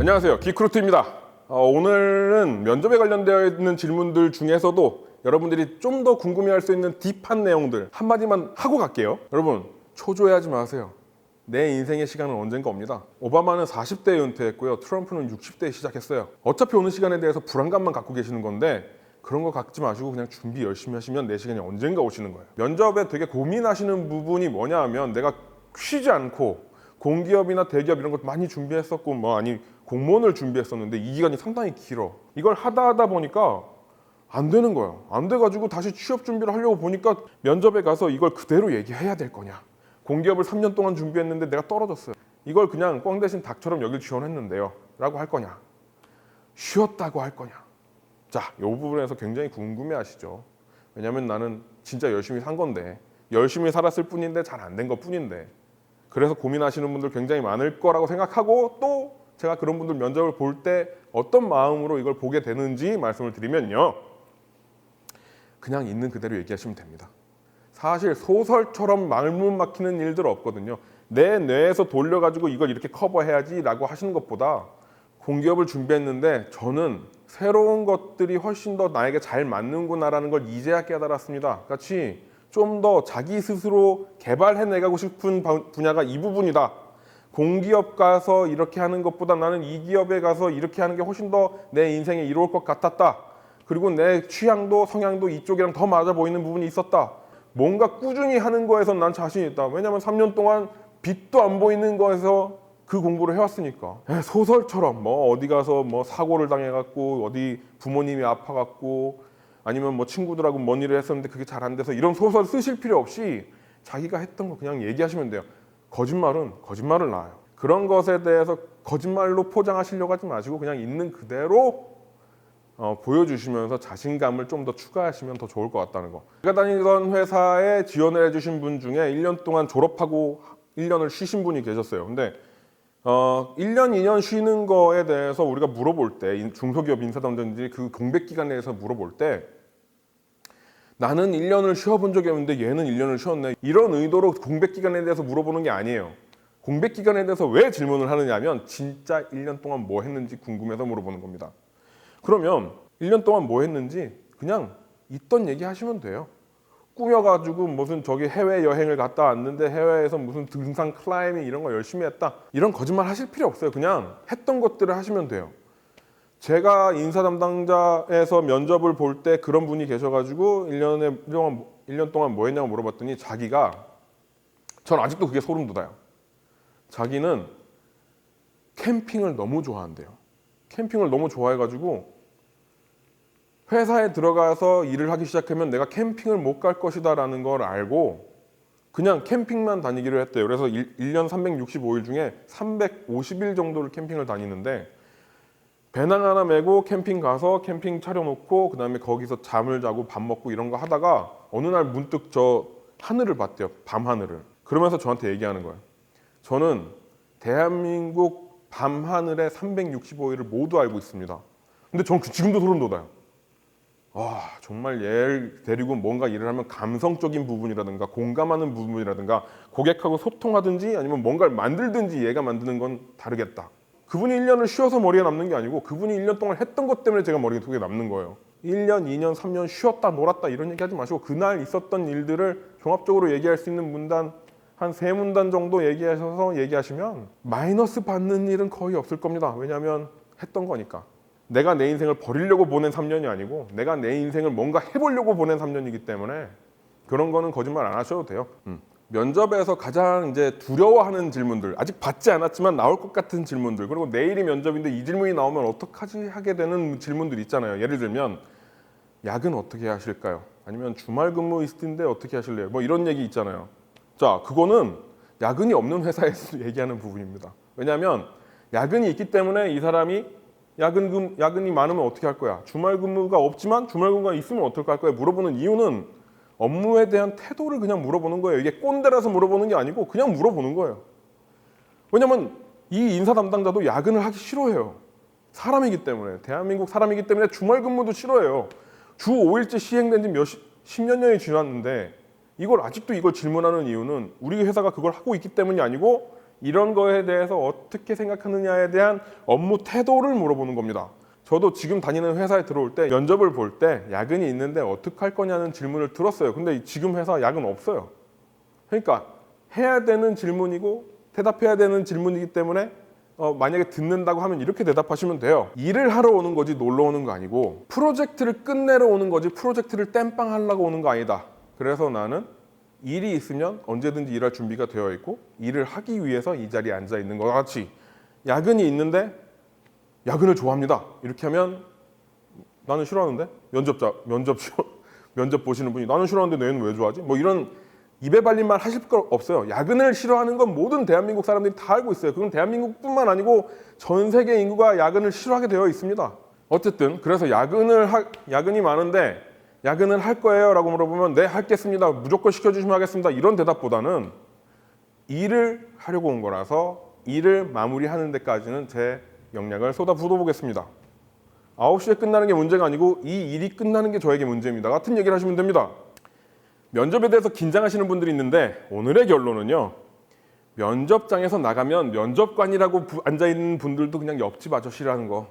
안녕하세요, 기크루트입니다. 오늘은 면접에 관련되어 있는 질문들 중에서도 여러분들이 좀 더 궁금해할 수 있는 딥한 내용들 한마디만 하고 갈게요. 여러분, 초조해하지 마세요. 내 인생의 시간은 언젠가 옵니다. 오바마는 40대에 은퇴했고요, 트럼프는 60대에 시작했어요. 어차피 오는 시간에 대해서 불안감만 갖고 계시는 건데 그런 거 갖지 마시고 그냥 준비 열심히 하시면 내 시간이 언젠가 오시는 거예요. 면접에 되게 고민하시는 부분이 뭐냐 하면, 내가 쉬지 않고 공기업이나 대기업 이런 것 많이 준비했었고 아니 공무원을 준비했었는데 이 기간이 상당히 길어. 이걸 하다 보니까 안 되는 거야. 안 돼가지고 다시 취업 준비를 하려고 보니까 면접에 가서 이걸 그대로 얘기해야 될 거냐. 공기업을 3년 동안 준비했는데 내가 떨어졌어요. 이걸 그냥 꽝 대신 닭처럼 여길 지원했는데요 라고 할 거냐, 쉬었다고 할 거냐. 자, 이 부분에서 굉장히 궁금해하시죠. 왜냐면 나는 진짜 열심히 산 건데, 열심히 살았을 뿐인데 잘 안 된 것 뿐인데, 그래서 고민하시는 분들 굉장히 많을 거라고 생각하고, 또 제가 그런 분들 면접을 볼 때 어떤 마음으로 이걸 보게 되는지 말씀을 드리면요, 그냥 있는 그대로 얘기하시면 됩니다. 사실 소설처럼 말문 막히는 일들 없거든요. 내 뇌에서 돌려가지고 이걸 이렇게 커버해야지 라고 하시는 것보다, 공기업을 준비했는데 저는 새로운 것들이 훨씬 더 나에게 잘 맞는구나라는 걸 이제야 깨달았습니다 같이 좀 더 자기 스스로 개발해내가고 싶은 분야가 이 부분이다. 공기업 가서 이렇게 하는 것보다 나는 이 기업에 가서 이렇게 하는 게 훨씬 더 내 인생에 이로울 것 같았다. 그리고 내 취향도 성향도 이쪽이랑 더 맞아 보이는 부분이 있었다. 뭔가 꾸준히 하는 거에서 난 자신이 있다. 왜냐면 3년 동안 빛도 안 보이는 거에서 그 공부를 해왔으니까. 소설처럼 어디 가서 사고를 당해갖고 어디 부모님이 아파갖고 아니면 친구들하고 뭔 일을 했었는데 그게 잘 안 돼서, 이런 소설 쓰실 필요 없이 자기가 했던 거 그냥 얘기하시면 돼요. 거짓말은 거짓말을 낳아요. 그런 것에 대해서 거짓말로 포장하시려고 하지 마시고 그냥 있는 그대로 보여주시면서 자신감을 좀 더 추가하시면 더 좋을 것 같다는 거. 제가 다니던 회사에 지원을 해주신 분 중에 1년 동안 졸업하고 1년을 쉬신 분이 계셨어요. 근데 1년, 2년 쉬는 거에 대해서 우리가 물어볼 때, 중소기업 인사담당자들이 그 공백 기간에 대해서 물어볼 때, 나는 1년을 쉬어본 적이 없는데 얘는 1년을 쉬었네, 이런 의도로 공백 기간에 대해서 물어보는 게 아니에요. 공백 기간에 대해서 왜 질문을 하느냐 하면, 진짜 1년 동안 뭐 했는지 궁금해서 물어보는 겁니다. 그러면 1년 동안 뭐 했는지 그냥 있던 얘기 하시면 돼요. 꾸며가지고 무슨 저기 해외여행을 갔다 왔는데 해외에서 무슨 등산 클라이밍 이런 거 열심히 했다, 이런 거짓말 하실 필요 없어요. 그냥 했던 것들을 하시면 돼요. 제가 인사 담당자에서 면접을 볼 때 그런 분이 계셔가지고 1년 동안 뭐 했냐고 물어봤더니, 자기가, 전 아직도 그게 소름 돋아요. 자기는 캠핑을 너무 좋아한대요. 캠핑을 너무 좋아해가지고 회사에 들어가서 일을 하기 시작하면 내가 캠핑을 못 갈 것이다 라는 걸 알고 그냥 캠핑만 다니기로 했대요. 그래서 1년 365일 중에 350일 정도를 캠핑을 다니는데, 배낭 하나 메고 캠핑 가서 캠핑 차려놓고 그 다음에 거기서 잠을 자고 밥 먹고 이런 거 하다가 어느 날 문득 저 하늘을 봤대요. 밤하늘을. 그러면서 저한테 얘기하는 거예요. 저는 대한민국 밤하늘의 365일을 모두 알고 있습니다. 근데 전 지금도 소름 돋아요. 와, 정말 얘를 데리고 뭔가 일을 하면 감성적인 부분이라든가 공감하는 부분이라든가 고객하고 소통하든지 아니면 뭔가를 만들든지 얘가 만드는 건 다르겠다. 그분이 1년을 쉬어서 머리에 남는 게 아니고 그분이 1년 동안 했던 것 때문에 제가 머릿속에 남는 거예요. 1년, 2년, 3년 쉬었다 놀았다 이런 얘기 하지 마시고 그날 있었던 일들을 종합적으로 얘기할 수 있는 문단 한 3문단 정도 얘기하셔서 얘기하시면 마이너스 받는 일은 거의 없을 겁니다. 왜냐하면 했던 거니까. 내가 내 인생을 버리려고 보낸 3년이 아니고 내가 내 인생을 뭔가 해보려고 보낸 3년이기 때문에 그런 거는 거짓말 안 하셔도 돼요. 면접에서 가장 이제 두려워하는 질문들, 아직 받지 않았지만 나올 것 같은 질문들, 그리고 내일이 면접인데 이 질문이 나오면 어떡하지 하게 되는 질문들 있잖아요. 예를 들면 야근 어떻게 하실까요? 아니면 주말 근무 있을 텐데 어떻게 하실래요? 이런 얘기 있잖아요. 자, 그거는 야근이 없는 회사에서 얘기하는 부분입니다. 왜냐하면 야근이 있기 때문에 이 사람이 야근이 많으면 어떻게 할 거야? 주말 근무가 없지만 주말 근무가 있으면 어떻게 할 거야? 물어보는 이유는 업무에 대한 태도를 그냥 물어보는 거예요. 이게 꼰대라서 물어보는 게 아니고 그냥 물어보는 거예요. 왜냐면 이 인사 담당자도 야근을 하기 싫어해요. 사람이기 때문에, 대한민국 사람이기 때문에 주말 근무도 싫어해요. 주 5일제 시행된 지 10년 년이 지났는데 이걸 아직도 질문하는 이유는 우리 회사가 그걸 하고 있기 때문이 아니고 이런 거에 대해서 어떻게 생각하느냐에 대한 업무 태도를 물어보는 겁니다. 저도 지금 다니는 회사에 들어올 때 면접을 볼 때 야근이 있는데 어떻게 할 거냐는 질문을 들었어요. 근데 지금 회사 야근 없어요. 그러니까 해야 되는 질문이고 대답해야 되는 질문이기 때문에 만약에 듣는다고 하면 이렇게 대답하시면 돼요. 일을 하러 오는 거지 놀러 오는 거 아니고 프로젝트를 끝내러 오는 거지 프로젝트를 땜빵 하려고 오는 거 아니다. 그래서 나는 일이 있으면 언제든지 일할 준비가 되어 있고 일을 하기 위해서 이 자리에 앉아 있는 것 같이 야근이 있는데 야근을 좋아합니다. 이렇게 하면 나는 싫어하는데 면접 보시는 분이 나는 싫어하는데 너희는 왜 좋아하지? 뭐 이런 입에 발린 말 하실 거 없어요. 야근을 싫어하는 건 모든 대한민국 사람들이 다 알고 있어요. 그건 대한민국뿐만 아니고 전 세계 인구가 야근을 싫어하게 되어 있습니다. 어쨌든 그래서 야근이 많은데 야근을 할 거예요? 라고 물어보면 네, 하겠습니다. 무조건 시켜주시면 하겠습니다. 이런 대답보다는 일을 하려고 온 거라서 일을 마무리하는 데까지는 제 역량을 쏟아부어 보겠습니다. 9시에 끝나는 게 문제가 아니고 이 일이 끝나는 게 저에게 문제입니다. 같은 얘기를 하시면 됩니다. 면접에 대해서 긴장하시는 분들이 있는데 오늘의 결론은요. 면접장에서 나가면 면접관이라고 앉아있는 분들도 그냥 옆집 아저씨라는 거